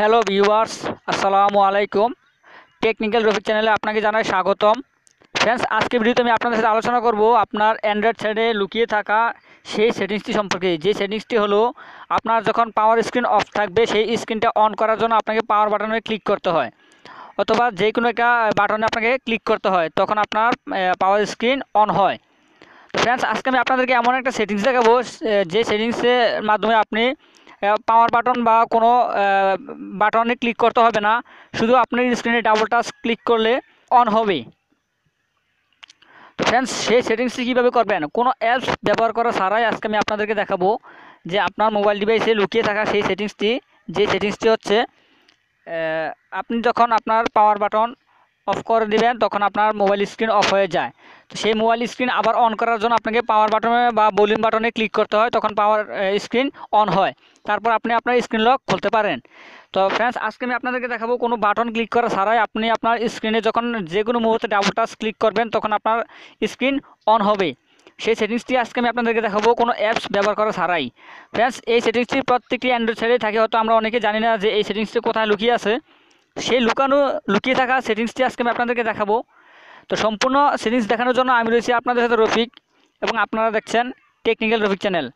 Hello viewers, আসসালামু আলাইকুম। Technical Rafiq চ্যানেলে আপনাকে জানাই স্বাগতম। ফ্রেন্ডস, আজকে ভিডিওতে আমি আপনাদের সাথে আলোচনা করব আপনার অ্যান্ড্রয়েড সাইডে লুকিয়ে থাকা সেই সেটিংসটি সম্পর্কে। যে সেটিংসটি হলো, আপনার যখন পাওয়ার স্ক্রিন অফ থাকবে সেই স্ক্রিনটা অন করার জন্য আপনাকে পাওয়ার বাটনে ক্লিক করতে হয়, অথবা যে কোনো একটা বাটনে আপনাকে ক্লিক করতে হয়, তখন আপনার পাওয়ার স্ক্রিন অন হয়। তো ফ্রেন্ডস, আজকে আমি আপনাদেরকে এমন একটা সেটিংস দেখাবো যে সেটিংসের মাধ্যমে আপনি পাওয়ার বাটন বা কোনো বাটনে ক্লিক করতে হবে না, শুধু আপনার স্ক্রিনে ডাবল টাচ ক্লিক করলে অন হবে। তো ফ্রেন্ডস, সেই সেটিংসটি কীভাবে করবেন কোনো অ্যাপস ব্যবহার করা ছাড়াই আজকে আমি আপনাদেরকে দেখাবো যে আপনার মোবাইল ডিভাইসে লুকিয়ে থাকা সেই সেটিংসটি। যে সেটিংসটি হচ্ছে, আপনি যখন আপনার পাওয়ার বাটন অফ করে দিবেন তখন আপনার মোবাইল স্ক্রিন অফ হয়ে যায়। তো সেই মোবাইল স্ক্রিন আবার অন করার জন্য আপনাকে পাওয়ার বাটনে বা ভলিউম বাটনে ক্লিক করতে হয়, তখন পাওয়ার স্ক্রিন অন হয়। তারপর আপনি আপনার স্ক্রিন লক খুলতে পারেন। তো ফ্রেন্ডস, আজকে আমি আপনাদেরকে দেখাবো কোনো বাটন ক্লিক করা ছাড়াই আপনি আপনার স্ক্রিনে যখন যে কোনো মুহূর্তে ডাবল টাচ ক্লিক করবেন তখন আপনার স্ক্রিন অন হবে। সেই সেটিংসটি আজকে আমি আপনাদেরকে দেখাবো কোনো অ্যাপস ব্যবহার করা ছাড়াই। ফ্রেন্ডস, এই সেটিংসটি প্রত্যেকটি অ্যান্ড্রয়েড সাইডেই থাকে, হয়তো আমরা অনেকে জানি না যে এই সেটিংসটি কোথায় লুকিয়ে আছে। সেই লুকিয়ে থাকা সেটিংসটি আজকে আমি আপনাদেরকে দেখাবো। তো সম্পূর্ণ সেটিংস দেখানোর জন্য আমি রয়েছি আপনাদের সাথে রফিক, এবং আপনারা দেখছেন টেকনিক্যাল রফিক চ্যানেল।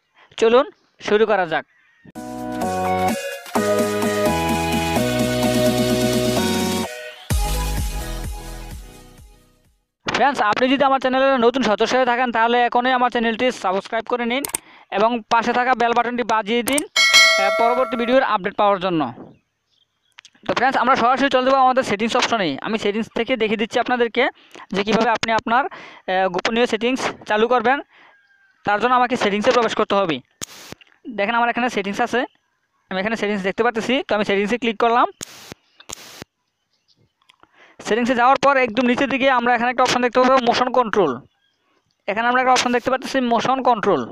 চলুন শুরু করা যাক। ফ্রেন্ডস, আপনি যদি আমার চ্যানেলের নতুন সদস্য হয়ে থাকেন তাহলে এখনই আমার চ্যানেলটি সাবস্ক্রাইব করে নিন এবং পাশে থাকা বেল বাটনটি বাজিয়ে দিন পরবর্তী ভিডিওর আপডেট পাওয়ার জন্য। তো ফ্রেন্ডস, আমরা সরাসরি চলে যাবো আমাদের সেটিংস অপশনে। আমি সেটিংস থেকে দেখিয়ে দিচ্ছি আপনাদেরকে যে কীভাবে আপনি আপনার গোপনীয় সেটিংস চালু করবেন। তার জন্য আমাকে সেটিংসে প্রবেশ করতে হবে। দেখেন, আমার এখানে সেটিংস আছে, আমি এখানে সেটিংস দেখতে পাচ্ছি। তো আমি সেটিংসে ক্লিক করলাম। সেটিংসে যাওয়ার পর একদম নিচের দিকে আমরা এখানে একটা অপশন দেখতে পাবো, মোশন কন্ট্রোল। এখানে আমরা একটা অপশন দেখতে পাচ্ছি, মোশন কন্ট্রোল।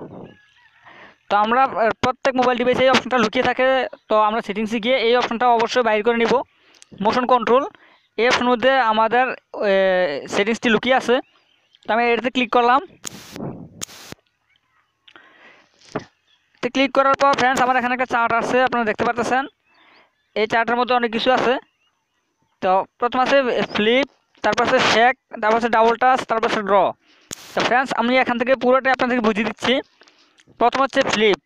তো আমরা প্রত্যেক মোবাইল ডিভাইসে এই অপশনটা লুকিয়ে থাকে। তো আমরা সেটিংসে গিয়ে এই অপশনটা অবশ্যই বাইর করে নিব, মোশন কন্ট্রোল। এই অপশনের মধ্যে আমাদের সেটিংসটি লুকিয়ে আছে। তো আমি এটাতে ক্লিক করলাম। তো ক্লিক করার পর ফ্রেন্ডস, আমার এখানে একটা চার্ট আছে, আপনারা দেখতে পাচ্ছেন। এই চার্টের মধ্যে অনেক কিছু আছে। তো প্রথম আছে ফ্লিপ, তারপর আছে শেক, তারপর আছে ডাবল টাচ, তারপর আছে ড্র। তো ফ্রেন্ডস, আমি এখান থেকে পুরোটাই আপনাদেরকে বুঝিয়ে দিচ্ছি। প্রথম হচ্ছে ফ্লিপ।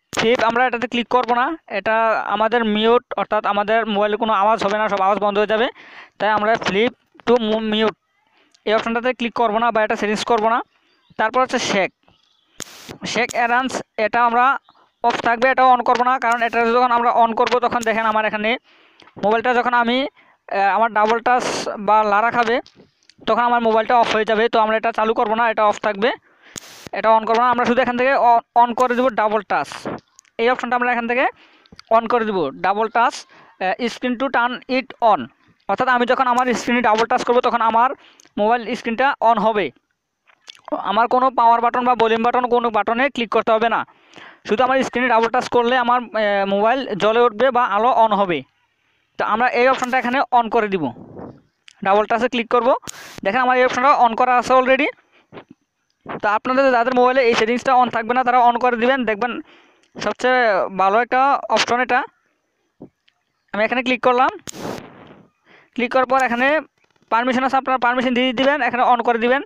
আমরা এটাতে ক্লিক করব না, এটা আমাদের মিউট, অর্থাৎ আমাদের মোবাইলে কোনো আওয়াজ হবে না, সব আওয়াজ বন্ধ হয়ে যাবে। তাই আমরা ফ্লিপ টু মিউট এই অপশনটাতে ক্লিক করব না বা এটা সেটিংস করব না। তারপর হচ্ছে শেক অ্যারান্স, এটা আমরা অফ থাকবে, এটাও অন করব না, কারণ এটা যখন আমরা অন করব তখন দেখেন আমার এখানে মোবাইলটা যখন আমি আমার ডাবল টাচ বা লারা খাবে তখন আমার মোবাইলটা অফ হয়ে যাবে। তো আমরা এটা চালু করব না, এটা অফ থাকবে, এটা অন করবো না। আমরা শুধু এখান থেকে অন করে দেবো ডাবল টাচ, এই অপশনটা আমরা এখান থেকে অন করে দেবো, double touch screen to turn it on. অর্থাৎ আমি যখন আমার স্ক্রিনে ডাবল টাচ করবো তখন আমার মোবাইল স্ক্রিনটা অন হবে। আমার কোনো পাওয়ার বাটন বা ভলিউম বাটন কোনো বাটনে ক্লিক করতে হবে না, শুধু আমার স্ক্রিনে ডাবল টাচ করলে আমার মোবাইল জ্বলে উঠবে বা আলো অন হবে। তো আমরা এই অপশনটা এখানে অন করে দিব, ডাবল টাচে ক্লিক করব। দেখেন আমার এই অপশনটা অন করা আছে অলরেডি। তো আপনাদের যাদের মোবাইলে এই সেটিংসটা অন থাকবে না তারা অন করে দিবেন, দেখবেন সবচেয়ে ভালো একটা অপশন এটা। আমি এখানে ক্লিক করলাম। ক্লিক করার পর এখানে পারমিশন আছে, আপনারা পারমিশন দিয়ে দিবেন, এখানে অন করে দিবেন।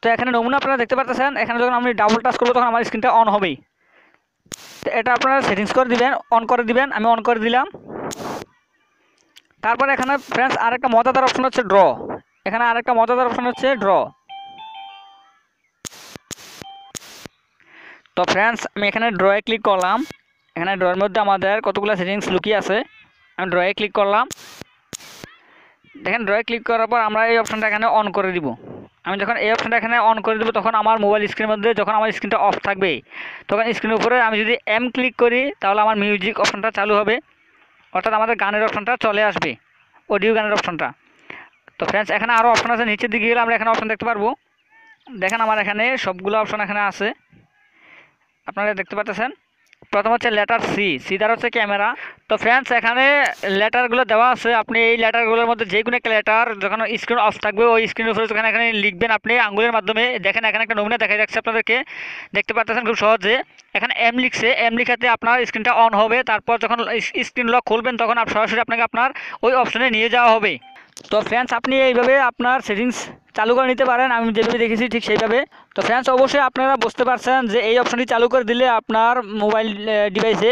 তো এখানে নমুনা আপনারা দেখতে পাচ্ছেন, এখানে যখন আমি ডাবল টাচ করবো তখন আমার স্ক্রিনটা অন হবেই। তো এটা আপনারা সেটিংস করে দিবেন, অন করে দিবেন। আমি অন করে দিলাম। তারপর এখানে ফ্রেন্ডস আরেকটা মজাদার অপশন হচ্ছে ড্র। এখানে আরেকটা মজাদার অপশন হচ্ছে ড্র। তো ফ্রেন্ডস, আমি এখানে ড্রয়ে ক্লিক করলাম। এখানে ড্রয়ের মধ্যে আমাদের কতগুলো সেটিংস লুকিয়ে আছে। আমি ড্রয়ে ক্লিক করলাম। দেখেন, ড্রয়ে ক্লিক করার পর আমরা এই অপশনটা এখানে অন করে দিব। আমি যখন এই অপশনটা এখানে অন করে দেবো তখন আমার মোবাইল স্ক্রিনের মধ্যে যখন আমার স্ক্রিনটা অফ থাকবে তখন স্ক্রিনের উপরে আমি যদি ক্লিক করি তাহলে আমার মিউজিক অপশনটা চালু হবে, অর্থাৎ আমাদের গানের অপশনটা চলে আসবে, অডিও গানের অপশনটা। তো ফ্রেন্ডস, এখানে আরও অপশন আছে, নিচের দিকে গেলে আমরা এখানে অপশন দেখতে পারবো। দেখেন আমার এখানে সবগুলো অপশন এখানে আছে, আপনারা দেখতে পাচ্ছেন। প্রথম হচ্ছে লেটার সি দ্বারা হচ্ছে ক্যামেরা। তো ফ্রেন্ডস এখানে লেটারগুলো দেওয়া আছে, আপনি এই লেটারগুলোর মধ্যে যে কোনো একটা লেটার যখন স্ক্রিন অফ থাকবে ওই স্ক্রিনের উপরে যখন এখানে লিখবেন আপনি আঙ্গুলের মাধ্যমে। দেখেন এখানে একটা নমুনা দেখা যাচ্ছে আপনাদেরকে, দেখতে পাচ্ছেন খুব সহজে। এখানে এম লিখছে, এম লিখাতে আপনার স্ক্রিনটা অন হবে। তারপর যখন স্ক্রিন লক খুলবেন তখন সরাসরি আপনাকে আপনার ওই অপশনে নিয়ে যাওয়া হবে। তো ফ্রেন্ডস আপনি এইভাবে আপনার সেটিংস চালু করে নিতে পারেন, আমি যেভাবে দেখেছি ঠিক সেইভাবে। তো ফ্রেন্ডস অবশ্যই আপনারা বুঝতে পারছেন যে এই অপশনটি চালু করে দিলে আপনার মোবাইল ডিভাইসে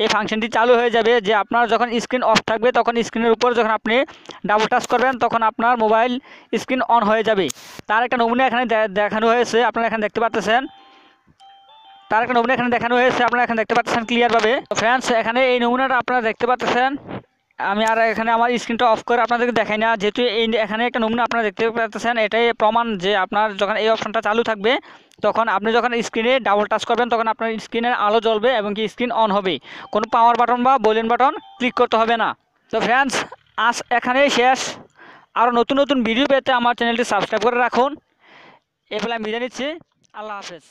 এই ফাংশনটি চালু হয়ে যাবে, যে আপনার যখন স্ক্রিন অফ থাকবে তখন স্ক্রিনের উপর যখন আপনি ডাবল টাচ করবেন তখন আপনার মোবাইল স্ক্রিন অন হয়ে যাবে। তার একটা নমুনা এখানে দেখানো হয়েছে, আপনারা এখানে দেখতে পাচ্ছেন। তার একটা নমুনা এখানে দেখানো হয়েছে, আপনারা এখানে দেখতে পাচ্ছেন ক্লিয়ারভাবে। ফ্রেন্ডস এখানে এই নমুনাটা আপনারা দেখতে পাচ্ছেন। আমি আর এখানে আমার স্ক্রিনটা অফ করে আপনাদেরকে দেখাই না, যেহেতু এখানে একটা নমুনা আপনারা দেখতে পাচ্ছেন। এটাই প্রমাণ যে আপনার যখন এই অপশনটা চালু থাকবে তখন আপনি যখন স্ক্রিনে ডাবল টাচ করবেন তখন আপনার স্ক্রিনের আলো জ্বলবে এবং কি স্ক্রিন অন হবে। কোনো পাওয়ার বাটন বা ভলিউম বাটন ক্লিক করতে হবে না। তো ফ্রেন্ডস আজ এখানেই শেষ। আরও নতুন নতুন ভিডিও পেতে আমার চ্যানেলটি সাবস্ক্রাইব করে রাখুন। এগুলো আমি বিদায় নিচ্ছি। আল্লাহ হাফেজ।